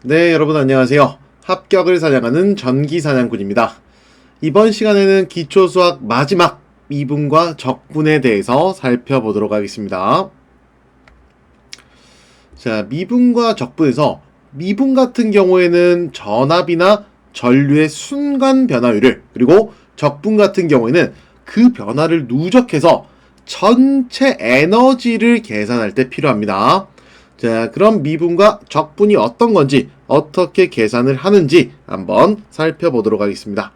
네, 여러분 안녕하세요. 합격을 사냥하는 전기사냥꾼입니다. 이번 시간에는 기초수학 마지막 미분과 적분에 대해서 살펴보도록 하겠습니다. 자, 미분과 적분에서 미분 같은 경우에는 전압이나 전류의 순간 변화율을, 그리고 적분 같은 경우에는 그 변화를 누적해서 전체 에너지를 계산할 때 필요합니다. 자, 그럼 미분과 적분이 어떤 건지, 어떻게 계산을 하는지 한번 살펴보도록 하겠습니다.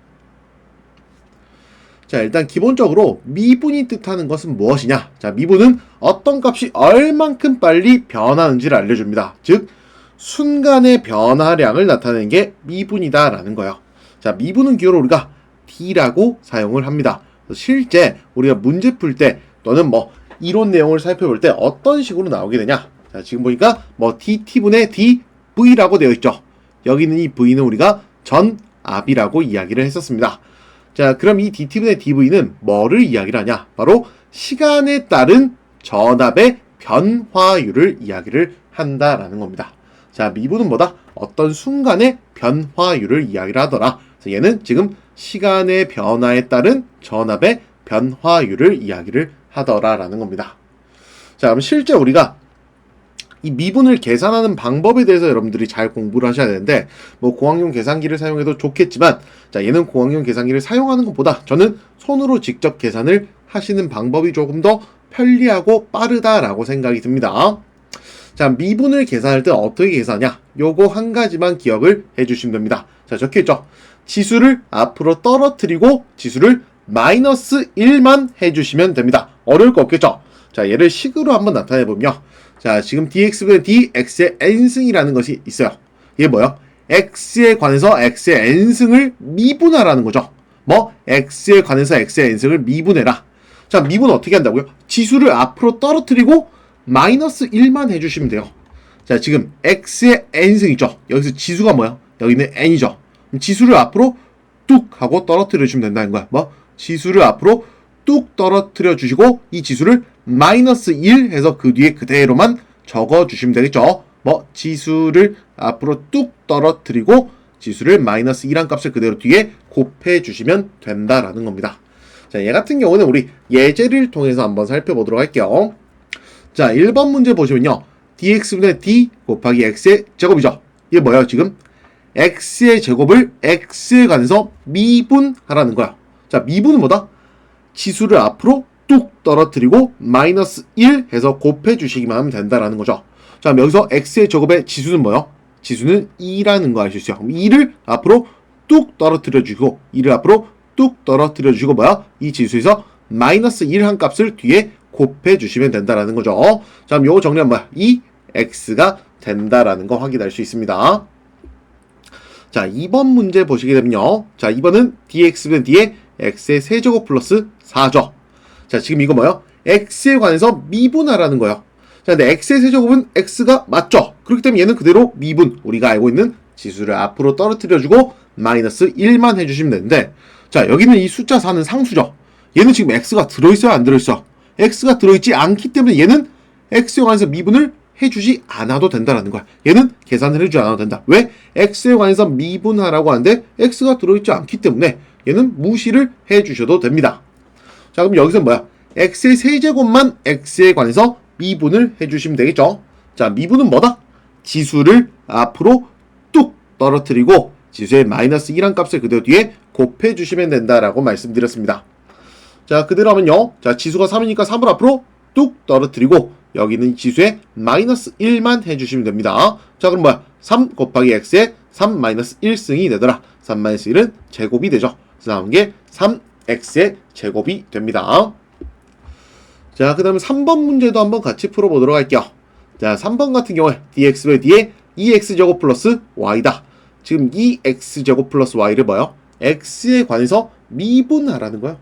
자, 일단 기본적으로 미분이 뜻하는 것은 무엇이냐? 자, 미분은 어떤 값이 얼만큼 빨리 변하는지를 알려줍니다. 즉, 순간의 변화량을 나타내는 게 미분이다 라는 거예요. 자, 미분은 기호로 우리가 D라고 사용을 합니다. 실제 우리가 문제 풀 때 또는 이론 내용을 살펴볼 때 어떤 식으로 나오게 되냐? 자, 지금 보니까 DT분의 DV라고 되어 있죠. 여기 있는 이 V는 우리가 전압이라고 이야기를 했었습니다. 자, 그럼 이 DT분의 DV는 뭐를 이야기를 하냐? 바로 시간에 따른 전압의 변화율을 이야기를 한다라는 겁니다. 자, 미분은 뭐다? 어떤 순간의 변화율을 이야기를 하더라. 그래서 얘는 지금 시간의 변화에 따른 전압의 변화율을 이야기를 하더라라는 겁니다. 자, 그럼 실제 우리가 이 미분을 계산하는 방법에 대해서 여러분들이 잘 공부를 하셔야 되는데, 공학용 계산기를 사용해도 좋겠지만, 자, 얘는 공학용 계산기를 사용하는 것보다 저는 손으로 직접 계산을 하시는 방법이 조금 더 편리하고 빠르다라고 생각이 듭니다. 자, 미분을 계산할 때 어떻게 계산하냐? 요거 한 가지만 기억을 해주시면 됩니다. 자, 적혀있죠? 지수를 앞으로 떨어뜨리고 지수를 마이너스 1만 해주시면 됩니다. 어려울 거 없겠죠? 자, 얘를 식으로 한번 나타내보면, 자, 지금 dx분의 dx의 n승이라는 것이 있어요. 이게 뭐예요? x에 관해서 x의 n승을 미분하라는 거죠. x에 관해서 x의 n승을 미분해라. 자, 미분 어떻게 한다고요? 지수를 앞으로 떨어뜨리고 마이너스 1만 해주시면 돼요. 자, 지금 x의 n승이죠. 여기서 지수가 뭐야? 여기는 n이죠. 지수를 앞으로 뚝 하고 떨어뜨려 주시면 된다는 거야. 지수를 앞으로 뚝 떨어뜨려 주시고 이 지수를 마이너스 1 해서 그 뒤에 그대로만 적어 주시면 되겠죠. 지수를 앞으로 뚝 떨어뜨리고 지수를 마이너스 1한 값을 그대로 뒤에 곱해 주시면 된다라는 겁니다. 자, 얘 같은 경우는 우리 예제를 통해서 한번 살펴보도록 할게요. 자, 1번 문제 보시면요. dx분의 d 곱하기 x의 제곱이죠. 이게 뭐예요, 지금? x의 제곱을 x에 관해서 미분하라는 거야. 자, 미분은 뭐다? 지수를 앞으로 뚝 떨어뜨리고 마이너스 1 해서 곱해 주시기만 하면 된다라는 거죠. 자, 그럼 여기서 x의 제곱의 지수는 뭐예요? 지수는 2라는 거 알 수 있어요. 그럼 2를 앞으로 뚝 떨어뜨려 주고 2를 앞으로 뚝 떨어뜨려 주고 이 지수에서 마이너스 1 한 값을 뒤에 곱해 주시면 된다라는 거죠. 자, 그럼 요거 정리하면 이 x가 된다라는 거 확인할 수 있습니다. 자, 2번 문제 보시게 되면요. 자, 2번은 dx분의 d의 x의 세제곱 플러스 4죠. 자, 지금 이거 뭐예요? x에 관해서 미분하라는 거예요. 자, 근데 x의 세제곱은 x가 맞죠? 그렇기 때문에 얘는 그대로 미분, 우리가 알고 있는 지수를 앞으로 떨어뜨려주고 마이너스 1만 해주시면 되는데, 자, 여기는 이 숫자 4는 상수죠. 얘는 지금 x가 들어있어요? 안 들어있어? x가 들어있지 않기 때문에 얘는 x에 관해서 미분을 해주지 않아도 된다라는 거야. 얘는 계산을 해주지 않아도 된다. 왜? x에 관해서 미분하라고 하는데 x가 들어있지 않기 때문에 얘는 무시를 해주셔도 됩니다. 자, 그럼 여기서 뭐야? x의 세제곱만 x에 관해서 미분을 해주시면 되겠죠. 자, 미분은 뭐다? 지수를 앞으로 뚝 떨어뜨리고 지수의 마이너스 1한 값을 그대로 뒤에 곱해주시면 된다라고 말씀드렸습니다. 자, 그대로 하면요. 자, 지수가 3이니까 3을 앞으로 뚝 떨어뜨리고 여기는 지수에 마이너스 1만 해주시면 됩니다. 자, 그럼 뭐야? 3 곱하기 x에 3 마이너스 1승이 되더라. 3 마이너스 1은 제곱이 되죠. 그래서 나온 게 3x의 제곱이 됩니다. 자, 그 다음에 3번 문제도 한번 같이 풀어보도록 할게요. 자, 3번 같은 경우에 dx분의 d의 2x제곱 플러스 y다. 지금 2x제곱 플러스 y를 뭐요? x에 관해서 미분하라는 거예요.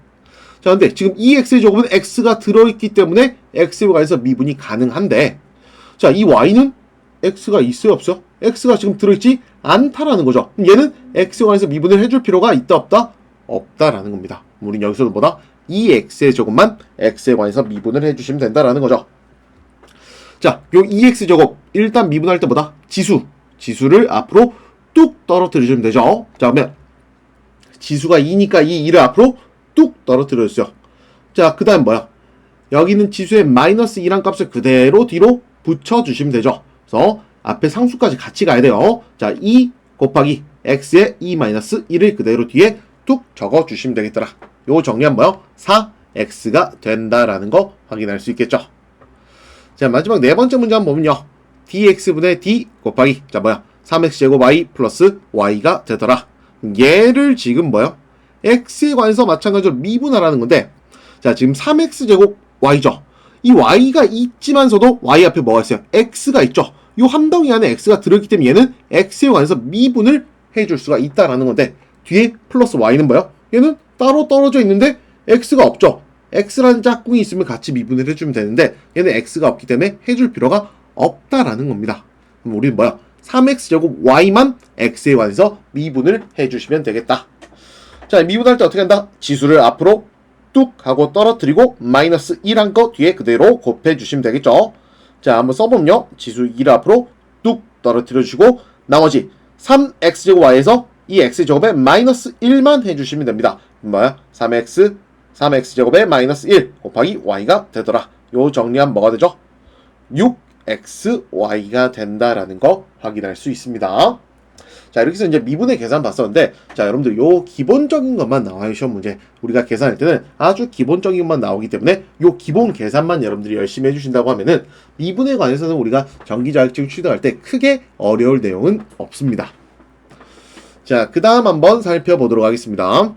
자, 근데 지금 2x의 제곱은 x가 들어있기 때문에 x에 관해서 미분이 가능한데, 자, 이 y는 x가 있어요, 없어? x가 지금 들어있지 않다라는 거죠. 그럼 얘는 x에 관해서 미분을 해줄 필요가 있다, 없다? 없다라는 겁니다. 우린 여기서도 뭐다? 2x의 제곱만 x에 관해서 미분을 해주시면 된다라는 거죠. 자, 요 2x제곱 일단 미분할 때 뭐다? 지수를 앞으로 뚝 떨어뜨려주면 되죠. 자, 그러면 지수가 2니까 이 2를 앞으로 뚝 떨어뜨려주세요. 자, 그 다음 뭐야? 여기는 지수의 마이너스 2란 값을 그대로 뒤로 붙여주시면 되죠. 그래서 앞에 상수까지 같이 가야 돼요. 자, 2 곱하기 x의 2 마이너스 1을 그대로 뒤에 뚝 적어주시면 되겠더라. 요거 정리하면 뭐요? 4x가 된다라는 거 확인할 수 있겠죠. 자, 마지막 네 번째 문제 한번 보면요. dx분의 d 곱하기 자 뭐야? 3x제곱 y 플러스 y가 되더라. 얘를 지금 뭐야? x에 관해서 마찬가지로 미분하라는 건데, 자, 지금 3x제곱 y죠. 이 y가 있지만서도 y 앞에 뭐가 있어요? x가 있죠. 이 한 덩이 안에 x가 들어있기 때문에 얘는 x에 관해서 미분을 해줄 수가 있다라는 건데, 뒤에 플러스 y는 뭐야? 얘는 따로 떨어져 있는데 x가 없죠. x라는 짝꿍이 있으면 같이 미분을 해주면 되는데 얘는 x가 없기 때문에 해줄 필요가 없다라는 겁니다. 그럼 우리는 뭐야? 3x제곱 y만 x에 관해서 미분을 해주시면 되겠다. 자, 미분할 때 어떻게 한다? 지수를 앞으로 뚝 하고 떨어뜨리고 마이너스 1한 거 뒤에 그대로 곱해주시면 되겠죠. 자, 한번 써보면요. 지수 1을 앞으로 뚝 떨어뜨려 주시고 나머지 3x제곱 y에서 이 x제곱에 마이너스 1만 해주시면 됩니다. 뭐야? 3x제곱에 마이너스 1 곱하기 y가 되더라. 요 정리하면 뭐가 되죠? 6xy가 된다라는 거 확인할 수 있습니다. 자, 이렇게 해서 이제 미분의 계산 봤었는데, 자, 여러분들 요 기본적인 것만 나와요. 시험 문제. 우리가 계산할 때는 아주 기본적인 것만 나오기 때문에 요 기본 계산만 여러분들이 열심히 해주신다고 하면은 미분에 관해서는 우리가 정기자격증 취득할 때 크게 어려울 내용은 없습니다. 자, 그 다음 한번 살펴보도록 하겠습니다.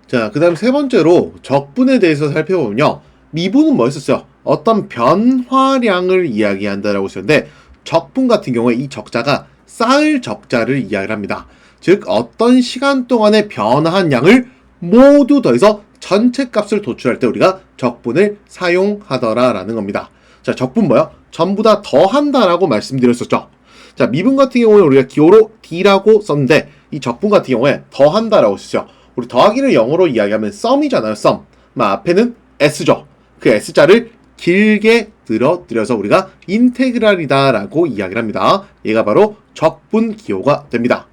자, 그 다음 세 번째로 적분에 대해서 살펴보면요. 미분은 뭐였었어요? 어떤 변화량을 이야기한다라고 했었는데, 적분 같은 경우에 이 적자가 쌓을 적자를 이야기를 합니다. 즉 어떤 시간 동안에 변화한 양을 모두 더해서 전체 값을 도출할 때 우리가 적분을 사용하더라라는 겁니다. 자, 적분 뭐야? 전부 다 더한다라고 말씀드렸었죠. 자, 미분 같은 경우에 우리가 기호로 D라고 썼는데 이 적분 같은 경우에 더한다라고 썼죠. 우리 더하기를 영어로 이야기하면 썸이잖아요. 썸. 앞에는 S죠. 그 S자를 길게 들어서 우리가 인테그랄이다라고 이야기를 합니다. 얘가 바로 적분 기호가 됩니다.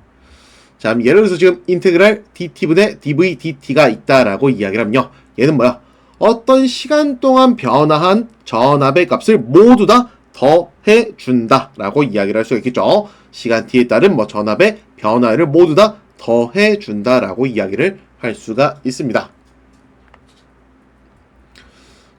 자, 예를 들어서 지금 인테그랄 dt분의 dv dt가 있다라고 이야기를 하면요. 얘는 뭐야? 어떤 시간 동안 변화한 전압의 값을 모두 다 더해준다라고 이야기를 할 수 있겠죠. 시간 t에 따른 전압의 변화를 모두 다 더해준다라고 이야기를 할 수가 있습니다.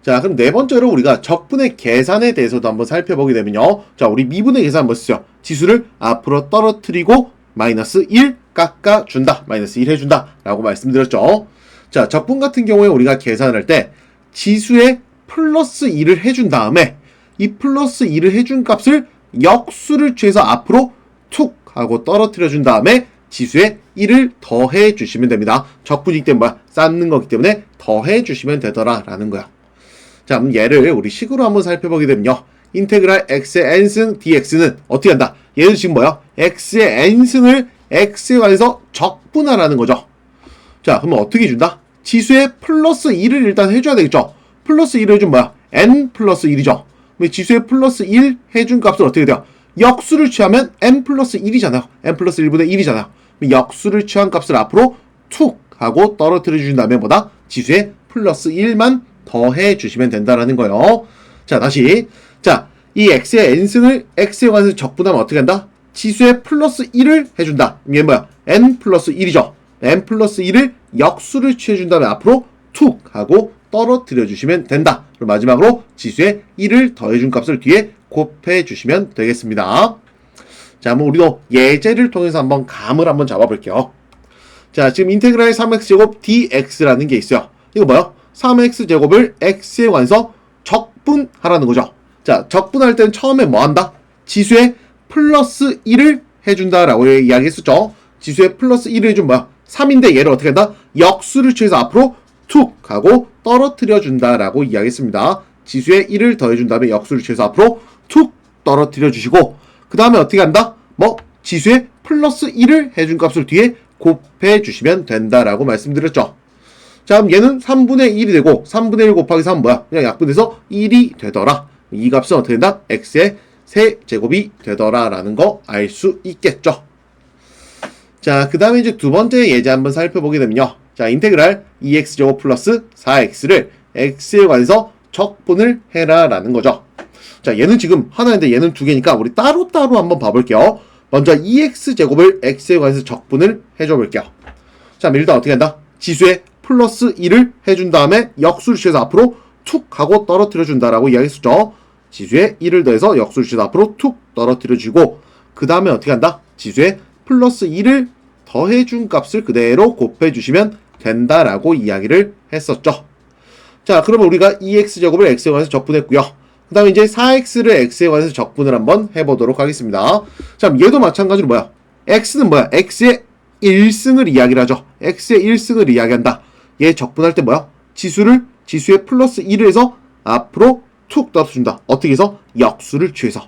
자, 그럼 네 번째로 우리가 적분의 계산에 대해서도 한번 살펴보게 되면요. 자, 우리 미분의 계산 한번 쓰죠. 지수를 앞으로 떨어뜨리고 마이너스 1 깎아준다. 마이너스 1 해준다. 라고 말씀드렸죠. 자, 적분 같은 경우에 우리가 계산을 할 때 지수에 플러스 2를 해준 다음에 이 플러스 2를 해준 값을 역수를 취해서 앞으로 툭 하고 떨어뜨려 준 다음에 지수에 1을 더해 주시면 됩니다. 적분이기 때문에 뭐야? 쌓는 거기 때문에 더해 주시면 되더라 라는 거야. 자, 그럼 얘를 우리 식으로 한번 살펴보게 되면요. 인테그랄 x의 n승 dx는 어떻게 한다? 얘는 지금 뭐야? x의 n승을 x에 관해서 적분하라는 거죠. 자, 그러면 어떻게 준다? 지수에 플러스 2를 일단 해줘야 되겠죠. 플러스 1을 해주면 뭐야? n 플러스 1이죠. 그럼 지수에 플러스 1 해준 값은 어떻게 돼요? 역수를 취하면 n 플러스 1이잖아요. n 플러스 1분의 1이잖아요. 역수를 취한 값을 앞으로 툭 하고 떨어뜨려 주신 다음에 뭐다? 지수에 플러스 1만 더해 주시면 된다라는 거예요. 자, 다시. 자, 이 x의 n승을 x에 관해서 적분하면 어떻게 한다? 지수에 플러스 1을 해준다. 이게 뭐야? n 플러스 1이죠. n 플러스 1을 역수를 취해준 다음에 앞으로 툭 하고 떨어뜨려 주시면 된다. 그리고 마지막으로 지수에 1을 더해준 값을 뒤에 곱해 주시면 되겠습니다. 자, 한번 우리도 예제를 통해서 한번 감을 한번 잡아볼게요. 자, 지금 인테그랄 3x제곱 dx라는 게 있어요. 이거 뭐야? 3x제곱을 x에 관해서 적분하라는 거죠. 자, 적분할 때는 처음에 뭐 한다? 지수에 플러스 1을 해준다라고 이야기했었죠. 지수에 플러스 1을 해주면 뭐야? 3인데 얘를 어떻게 한다? 역수를 취해서 앞으로 툭 하고 떨어뜨려 준다라고 이야기했습니다. 지수에 1을 더해준 다음에 역수를 취해서 앞으로 툭 떨어뜨려 주시고 그 다음에 어떻게 한다? 지수에 플러스 1을 해준 값을 뒤에 곱해 주시면 된다라고 말씀드렸죠. 자, 그럼 얘는 3분의 1이 되고 3분의 1 곱하기 3은 뭐야? 그냥 약분해서 1이 되더라. 이 값은 어떻게 된다? x의 세제곱이 되더라라는 거 알 수 있겠죠. 자, 그 다음에 이제 두 번째 예제 한번 살펴보게 되면요. 자, 인테그랄 2x제곱 플러스 4x를 x에 관해서 적분을 해라 라는 거죠. 자, 얘는 지금 하나인데 얘는 두 개니까 우리 따로따로 한번 봐볼게요. 먼저 2x제곱을 x에 관해서 적분을 해줘 볼게요. 자, 일단 어떻게 한다? 지수에 플러스 1을 해준 다음에 역수를 취해서 앞으로 툭 하고 떨어뜨려 준다라고 이야기했었죠. 지수에 1을 더해서 역수를 취해서 앞으로 툭 떨어뜨려 주고, 그 다음에 어떻게 한다? 지수에 플러스 1을 더해준 값을 그대로 곱해주시면 된다라고 이야기를 했었죠. 자, 그러면 우리가 2x제곱을 x에 관해서 적분했고요. 그 다음에 이제 4x를 x에 관해서 적분을 한번 해보도록 하겠습니다. 자, 얘도 마찬가지로 뭐야? x는 뭐야? x의 1승을 이야기를 하죠. x의 1승을 이야기한다. 얘 적분할 때 뭐야? 지수에 플러스 1을 해서 앞으로 툭 떨어뜨린다. 어떻게 해서? 역수를 취해서.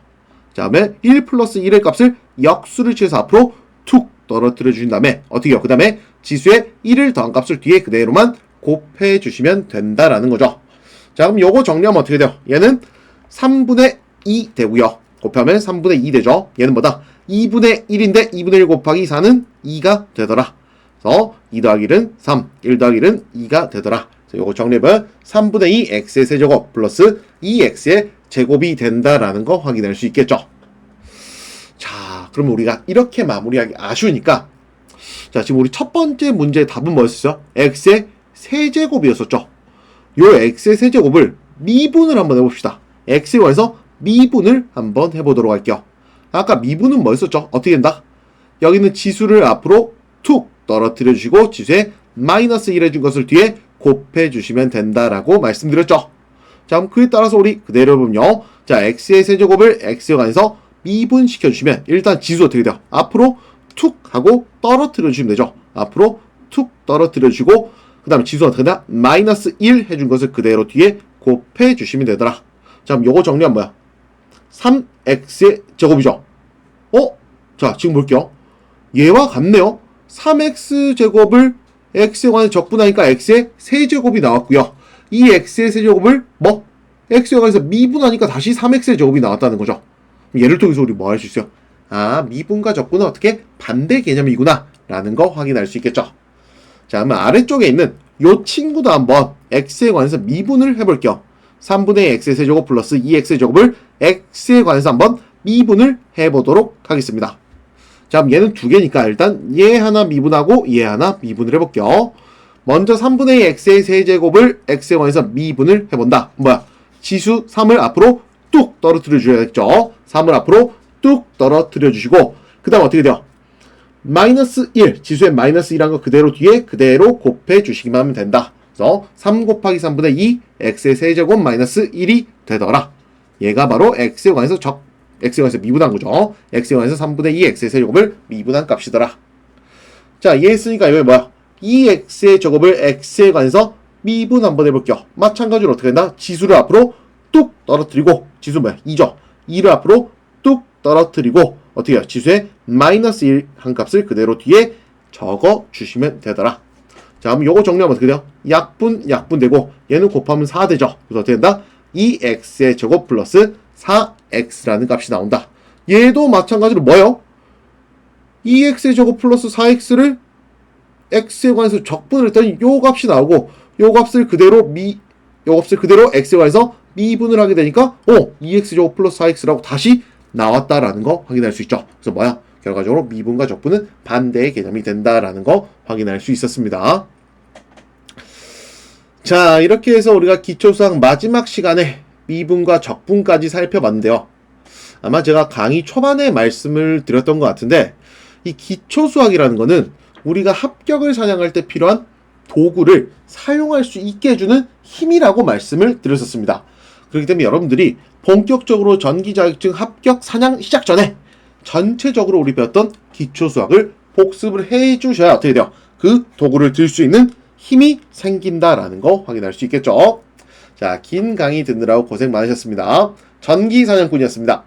그 다음에 1 플러스 1의 값을 역수를 취해서 앞으로 툭 떨어뜨려 주신 다음에 어떻게 해요? 그 다음에 지수에 1을 더한 값을 뒤에 그대로만 곱해 주시면 된다라는 거죠. 자, 그럼 요거 정리하면 어떻게 돼요? 얘는 3분의 2 되고요. 곱하면 3분의 2 되죠. 얘는 뭐다? 2분의 1인데 2분의 1 곱하기 4는 2가 되더라. 그래서 2 더하기 1은 3, 1 더하기 1은 2가 되더라. 그래서 요거 정리해보면 3분의 2 x의 세제곱 플러스 2x의 제곱이 된다라는 거 확인할 수 있겠죠. 자, 그러면 우리가 이렇게 마무리하기 아쉬우니까, 자, 지금 우리 첫 번째 문제의 답은 뭐였었죠? x의 세제곱이었었죠. 요 x의 세제곱을 미분을 한번 해봅시다. x에 관해서 미분을 한번 해보도록 할게요. 아까 미분은 뭐였었죠? 어떻게 된다? 여기는 지수를 앞으로 툭 떨어뜨려 주시고 지수에 마이너스 1 해준 것을 뒤에 곱해 주시면 된다라고 말씀드렸죠. 자, 그럼 그에 따라서 우리 그대로 보면요. 자, x의 세제곱을 x에 관해서 미분시켜 주시면 일단 지수 어떻게 돼요? 앞으로 툭 하고 떨어뜨려 주시면 되죠. 앞으로 툭 떨어뜨려 주시고, 그 다음에 지수가 어떻게 된다? 마이너스 1 해준 것을 그대로 뒤에 곱해 주시면 되더라. 자, 그럼 요거 정리하면 뭐야? 3x의 제곱이죠. 자, 지금 볼게요. 얘와 같네요. 3x제곱을 x에 관해서 적분하니까 x의 세제곱이 나왔고요. 이 x의 세제곱을 x에 관해서 미분하니까 다시 3x의 제곱이 나왔다는 거죠. 얘를 통해서 우리 뭐 할 수 있어요? 아, 미분과 적분은 어떻게 반대 개념이구나 라는 거 확인할 수 있겠죠. 자, 그러면 아래쪽에 있는 요 친구도 한번 x에 관해서 미분을 해볼게요. 3분의 x의 세제곱 플러스 2x의 제곱을 x에 관해서 한번 미분을 해보도록 하겠습니다. 자, 그럼 얘는 두 개니까 일단 얘 하나 미분하고 얘 하나 미분을 해볼게요. 먼저 3분의 x의 세제곱을 x에 관해서 미분을 해본다. 뭐야? 지수 3을 앞으로 뚝 떨어뜨려 줘야겠죠. 3을 앞으로 뚝 떨어뜨려 주시고, 그 다음 어떻게 돼요? 마이너스 1, 지수에 마이너스 1한 거 그대로 뒤에 그대로 곱해 주시기만 하면 된다. 그래서 3 곱하기 3분의 2 x의 세제곱 마이너스 1이 되더라. 얘가 바로 x에 관해서 미분한 거죠. x에 관해서 3분의 2 x의 세제곱을 미분한 값이더라. 자, 얘 했으니까 이거 뭐야? 2x의 제곱을 x에 관해서 미분 한번 해볼게요. 마찬가지로 어떻게 된다? 지수를 앞으로 뚝 떨어뜨리고, 지수 뭐야? 2죠. 2를 앞으로 뚝 떨어뜨리고 어떻게 해요? 지수에 마이너스 1 한 값을 그대로 뒤에 적어 주시면 되더라. 자, 그럼 요거 정리하면 어떻게 돼요? 약분 되고 얘는 곱하면 4 되죠. 그래서 어떻게 된다? 2x의 제곱 플러스 4x라는 값이 나온다. 얘도 마찬가지로 뭐예요? 2x의 제곱 플러스 4x를 x에 관해서 적분을 했더니 요 값이 나오고, 요 값을 그대로 x에 관해서 미분을 하게 되니까 2x 제곱 플러스 4x라고 다시 나왔다라는 거 확인할 수 있죠. 그래서 뭐야? 결과적으로 미분과 적분은 반대의 개념이 된다라는 거 확인할 수 있었습니다. 자, 이렇게 해서 우리가 기초수학 마지막 시간에 미분과 적분까지 살펴봤는데요. 아마 제가 강의 초반에 말씀을 드렸던 것 같은데, 이 기초수학이라는 거는 우리가 합격을 사냥할 때 필요한 도구를 사용할 수 있게 해주는 힘이라고 말씀을 드렸었습니다. 그렇기 때문에 여러분들이 본격적으로 전기자격증 합격 사냥 시작 전에 전체적으로 우리 배웠던 기초수학을 복습을 해주셔야 어떻게 돼요? 그 도구를 들 수 있는 힘이 생긴다라는 거 확인할 수 있겠죠. 자, 긴 강의 듣느라고 고생 많으셨습니다. 전기사냥꾼이었습니다.